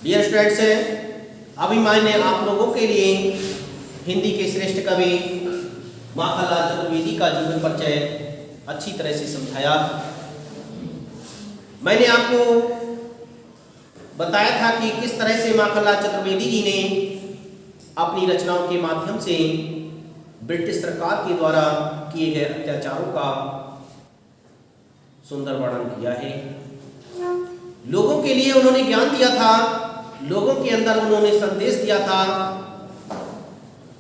Dear students, अभी मैंने आप लोगों के लिए हिंदी के श्रेष्ठ कवि माखनलाल चतुर्वेदी का जीवन परिचय अच्छी तरह से समझाया। मैंने आपको बताया था कि किस तरह से माखनलाल चतुर्वेदी जी ने अपनी रचनाओं के माध्यम से ब्रिटिश सरकार के द्वारा किए गए अत्याचारों का सुंदर वर्णन किया है। लोगों के लिए उन्होंने ज्ञान दिया था, लोगों के अंदर उन्होंने संदेश दिया था,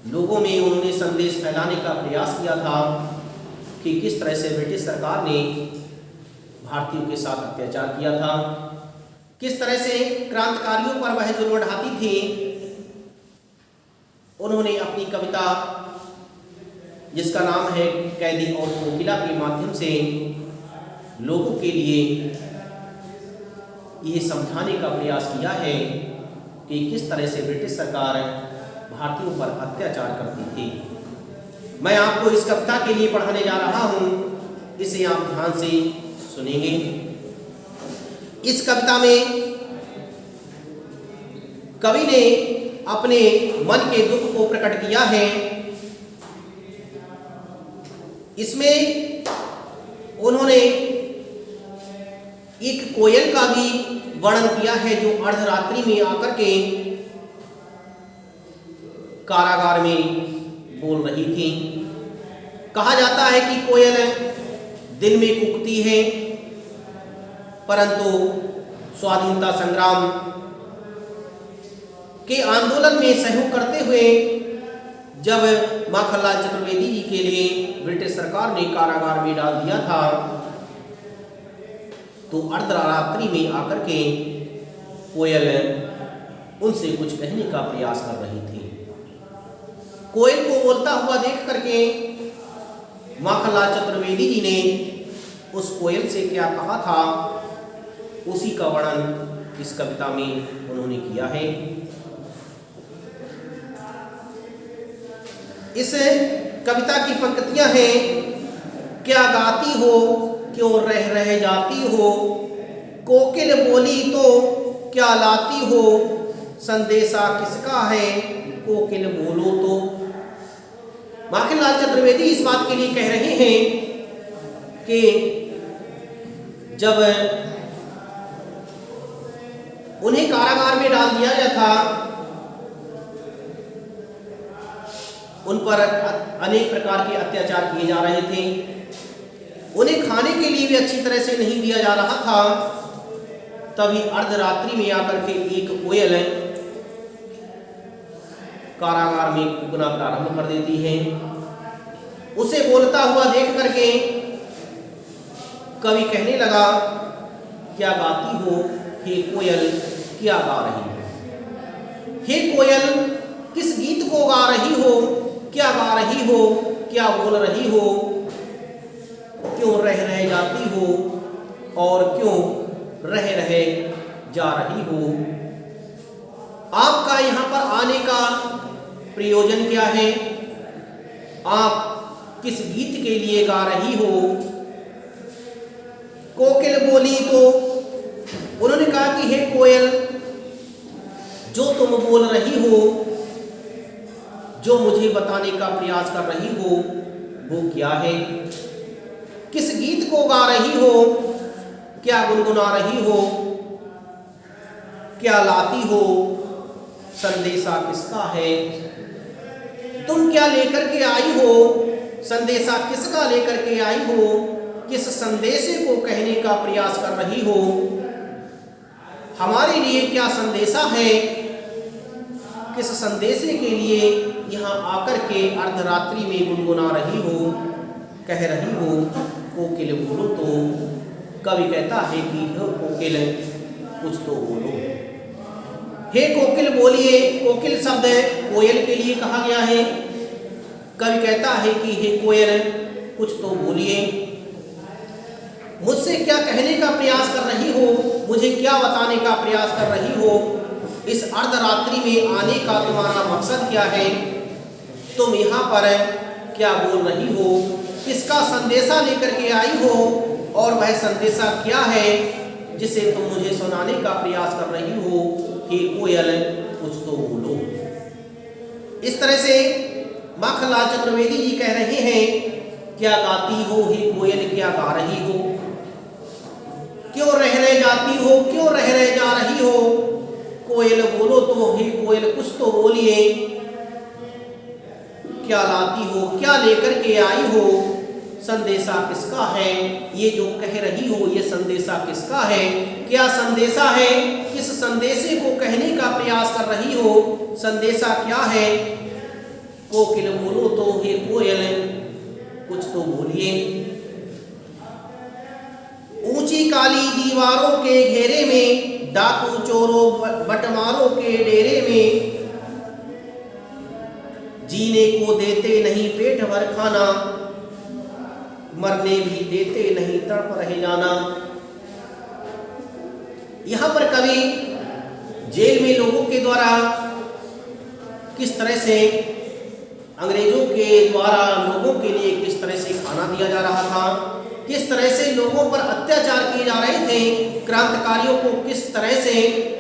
लोगों में उन्होंने संदेश फैलाने का प्रयास किया था कि किस तरह से ब्रिटिश सरकार ने भारतीयों के साथ अत्याचार किया था, किस तरह से क्रांतिकारियों पर वह जुल्म ढाती थी। उन्होंने अपनी कविता जिसका नाम है कैदी और कोकिला के माध्यम से लोगों के लिए ये समझाने का प्रयास किया है कि किस तरह से ब्रिटिश सरकार भारतीयों पर अत्याचार करती थी। मैं आपको इस कविता के लिए पढ़ाने जा रहा हूं, इसे आप ध्यान से सुनेंगे। इस कविता में कवि ने अपने मन के दुख को प्रकट किया है। इसमें उन्होंने एक कोयल का भी वर्णन किया है जो अर्धरात्रि में आकर के कारागार में बोल रही थी। कहा जाता है कि कोयल दिन में कूकती है, परंतु स्वाधीनता संग्राम के आंदोलन में सहयोग करते हुए जब माखनलाल चतुर्वेदी जी के लिए ब्रिटिश सरकार ने कारागार में डाल दिया था, तो अर्धरात्रि में आकर के कोयल उनसे कुछ कहने का प्रयास कर रही थी। कोयल को बोलता हुआ देख करके माखनलाल चतुर्वेदी जी ने उस कोयल से क्या कहा था, उसी का वर्णन इस कविता में उन्होंने किया है। इस कविता की पंक्तियां हैं, क्या गाती हो क्यों रह रह जाती हो, कोकिल बोली तो क्या लाती हो, संदेशा किसका है कोकिल बोलो तो। माखनलाल चतुर्वेदी इस बात के लिए कह रहे हैं कि जब उन्हें कारागार में डाल दिया गया था, उन पर अनेक प्रकार के अत्याचार किए जा रहे थे, उन्हें खाने के लिए भी अच्छी तरह से नहीं दिया जा रहा था। तभी अर्धरात्रि में आकर के एक कोयल कारागार में कूकना प्रारंभ कर देती है। उसे बोलता हुआ देख करके कवि कहने लगा, क्या गाती हो हे कोयल, क्या गा रही हो, हे कोयल किस गीत को गा रही हो, क्या गा रही हो, क्या बोल रही हो, क्यों रह रह जाती हो और क्यों रह रह जा रही हो। आपका यहाँ पर आने का प्रयोजन क्या है, आप किस गीत के लिए गा रही हो। कोकिल बोली तो उन्होंने कहा कि हे कोयल, जो तुम बोल रही हो, जो मुझे बताने का प्रयास कर रही हो, वो क्या है, किस गीत को गा रही हो, क्या गुनगुना रही हो, क्या लाती हो, संदेशा किसका है, तुम क्या लेकर के आई हो, संदेशा किसका लेकर के आई हो, किस संदेशे को कहने का प्रयास कर रही हो, हमारे लिए क्या संदेशा है, किस संदेशे के लिए यहाँ आकर के अर्धरात्रि में गुनगुना रही हो, कह रही हो कोकिल बोलो तो। कवि कहता है कि हे कोकिल कुछ तो बोलो। हे कोकिल बोलिए, कोकिल शब्द कोयल के लिए कहा गया है। कवि कहता है कि हे कोयल कुछ तो बोलिए, मुझसे क्या कहने का प्रयास कर रही हो, मुझे क्या बताने का प्रयास कर रही हो, इस अर्धरात्रि में आने का तुम्हारा मकसद क्या है, तुम यहाँ पर क्या बोल रही हो, किसका संदेशा लेकर के आई हो, और वह संदेशा क्या है जिसे तुम मुझे सुनाने का प्रयास कर रही हो। हे कोयल कुछ तो बोलो। इस तरह से माखनलाल चतुर्वेदी जी कह रहे हैं, क्या गाती हो हे कोयल, क्या गा रही हो, क्यों रह जाती हो, क्यों रह जा रही हो, कोयल बोलो तो हे कोयल कुछ तो बोलिए, क्या लाती हो, क्या लेकर के आई हो, संदेशा किसका है, ये जो कह रही हो ये संदेशा किसका है, क्या संदेशा है, किस संदेशे को कहने का प्रयास कर रही हो, संदेशा क्या है, कोकिल बोलो तो हे कोयल कुछ तो बोलिए। ऊंची काली दीवारों के घेरे में, डाकू चोरों बटमारों के डेरे में, जीने को देते नहीं पेट भर खाना, मरने भी देते नहीं तड़प रह जाना। यहां पर कवि जेल में लोगों के द्वारा किस तरह से, अंग्रेजों के द्वारा लोगों के लिए किस तरह से खाना दिया जा रहा था, किस तरह से लोगों पर अत्याचार किए जा रहे थे, क्रांतिकारियों को किस तरह से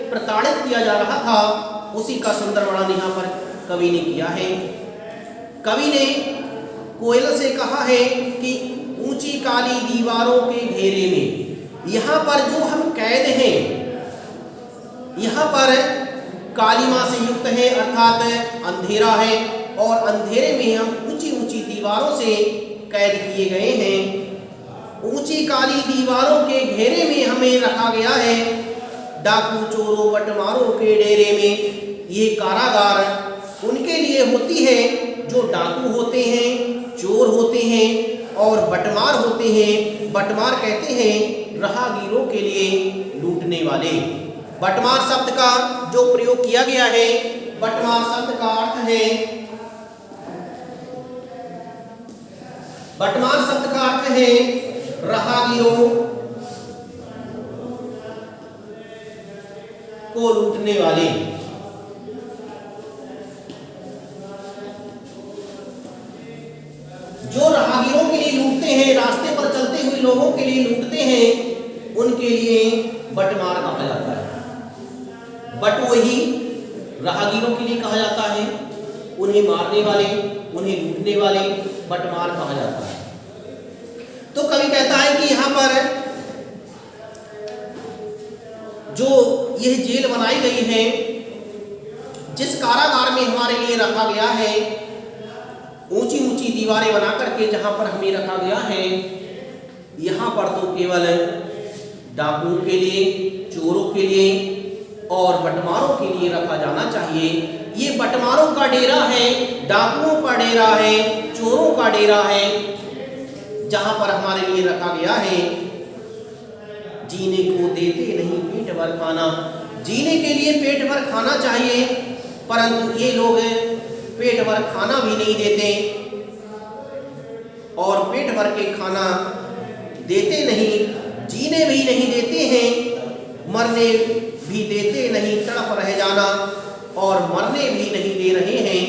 प्रताड़ित किया जा रहा था, उसी का सुंदर वर्णन यहाँ पर कवि ने किया है। कवि ने कोयल से कहा है कि ऊंची काली दीवारों के घेरे में, यहाँ पर जो हम कैद हैं, यहाँ पर कालिमा से युक्त है अर्थात अंधेरा है, और अंधेरे में हम ऊंची ऊंची दीवारों से कैद किए गए हैं। ऊंची काली दीवारों के घेरे में हमें रखा गया है, डाकू चोरों बटमारों के डेरे में। ये कारागार उनके लिए होती है जो डाकू होते हैं, चोर होते हैं और बटमार होते हैं। बटमार कहते हैं राहगीरों के लिए लूटने वाले। बटमार शब्द का जो प्रयोग किया गया है, बटमार शब्द का अर्थ है, बटमार शब्द का अर्थ है राहगीरों को लूटने वाले। जो राहगीरों के लिए लूटते हैं, रास्ते पर चलते हुए लोगों के लिए लूटते हैं, उनके लिए बटमार कहा जाता है। बट वही राहगीरों के लिए कहा जाता है, उन्हें मारने वाले, उन्हें लूटने वाले बटमार कहा जाता है। तो कवि कहता है कि यहाँ पर जो यह जेल बनाई गई है, जिस कारागार में हमारे लिए रखा गया है, ऊंची ऊंची दीवारें बना करके जहाँ पर हमें रखा गया है, यहाँ पर तो केवल डाकुओं के लिए, चोरों के लिए और बटमारों के लिए रखा जाना चाहिए। ये बटमारों का डेरा है, डाकुओं का डेरा है, चोरों का डेरा है, जहाँ पर हमारे लिए रखा गया है। जीने को देते नहीं पेट भर खाना, जीने के लिए पेट भर खाना चाहिए, परंतु ये लोग पेट भर खाना भी नहीं देते और पेट भर के खाना देते नहीं, जीने भी नहीं देते हैं, मरने भी देते नहीं, तड़प रह जाना, और मरने भी नहीं दे रहे हैं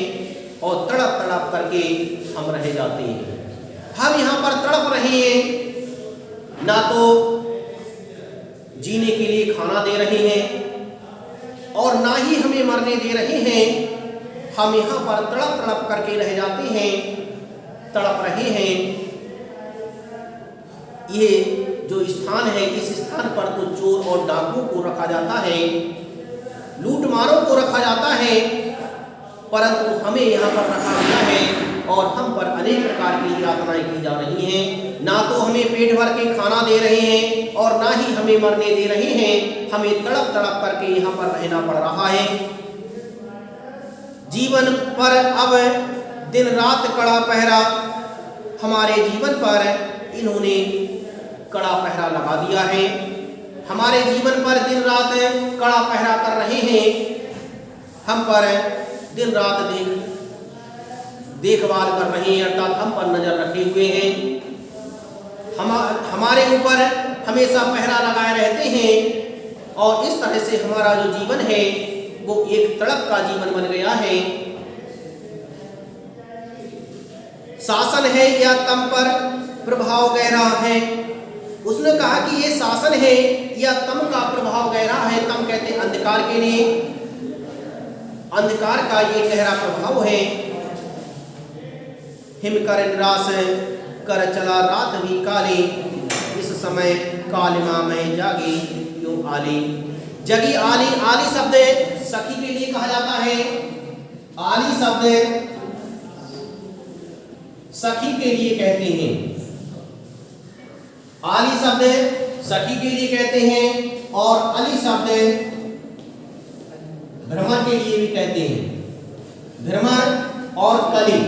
और तड़प तड़प करके हम रह जाते हैं। हम यहाँ पर तड़प रहे हैं, ना तो जीने के लिए खाना दे रहे हैं और ना ही हमें मरने दे रहे हैं। हम यहाँ पर तड़प तड़प करके रह जाते हैं, तड़प रहे हैं। ये जो स्थान है, इस स्थान पर तो चोर और डाकुओं को रखा जाता है, लूटमारों को रखा जाता है, परंतु हमें यहाँ पर रखा गया है और हम पर अनेक प्रकार की यातनाएं की जा रही हैं। ना तो हमें पेट भर के खाना दे रहे हैं और ना ही हमें मरने दे रहे हैं। हमें तड़प तड़प करके यहाँ पर रहना पड़ रहा है। जीवन पर अब दिन रात कड़ा पहरा, हमारे जीवन पर इन्होंने कड़ा पहरा लगा दिया है। हमारे जीवन पर दिन रात कड़ा पहरा कर रहे हैं, हम पर दिन रात देखभाल कर रहे हैं, अर्थात हम पर नजर रखे हुए हैं। हमारे ऊपर हमेशा पहरा लगाए रहते हैं और इस तरह से हमारा जो जीवन है वो एक तड़प का जीवन बन गया है। शासन है या तम पर प्रभाव गहरा है। उसने कहा कि ये शासन है या तम का प्रभाव गहरा है। तम कहते हैं अंधकार अंधकार के लिए अंधकार का ये गहरा प्रभाव है। हिम कर निराश कर चला रात भी काली, इस समय कालिमा में जागी क्यों आली। जगी आली, आली शब्द सखी के लिए कहा जाता है। आली शब्द सखी के लिए कहते हैं। आली शब्द सखी के लिए कहते हैं और अली शब्द भ्रमर के लिए भी कहते हैं। भ्रमर और कली,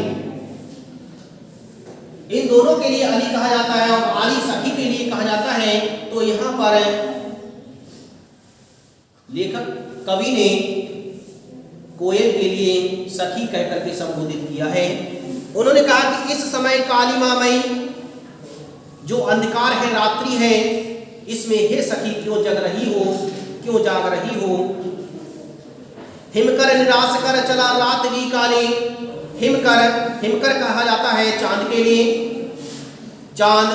इन दोनों के लिए अली कहा जाता है और आली सखी के लिए कहा जाता है। तो यहां पर लेखक कवि ने कोयल के लिए सखी कहकर के संबोधित किया है। उन्होंने कहा कि इस समय कालिमामयी जो अंधकार है, रात्रि है, इसमें हे सखी क्यों जग रही हो, क्यों जाग रही हो। हिमकर निराश कर चला रात भी काली। हिमकर, हिमकर कहा जाता है चांद के लिए। चांद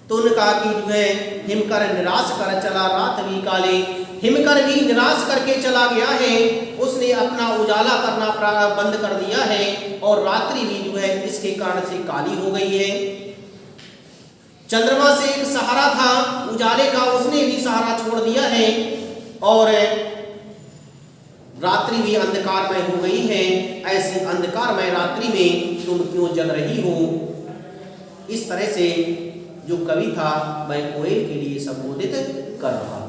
तो उन्होंने कहा कि जो है हिमकर निराश कर चला रात भी काली। हिमकर भी निराश करके चला गया है, उसने अपना उजाला करना बंद कर दिया है और रात्रि भी जो है इसके कारण से काली हो गई है। चंद्रमा से एक सहारा था उजाले का, उसने भी सहारा छोड़ दिया है और रात्रि भी अंधकारमय हो गई है। ऐसी अंधकारमय रात्रि में तुम क्यों जग रही हो। इस तरह से जो कवि था वह कोयल के लिए संबोधित कर रहा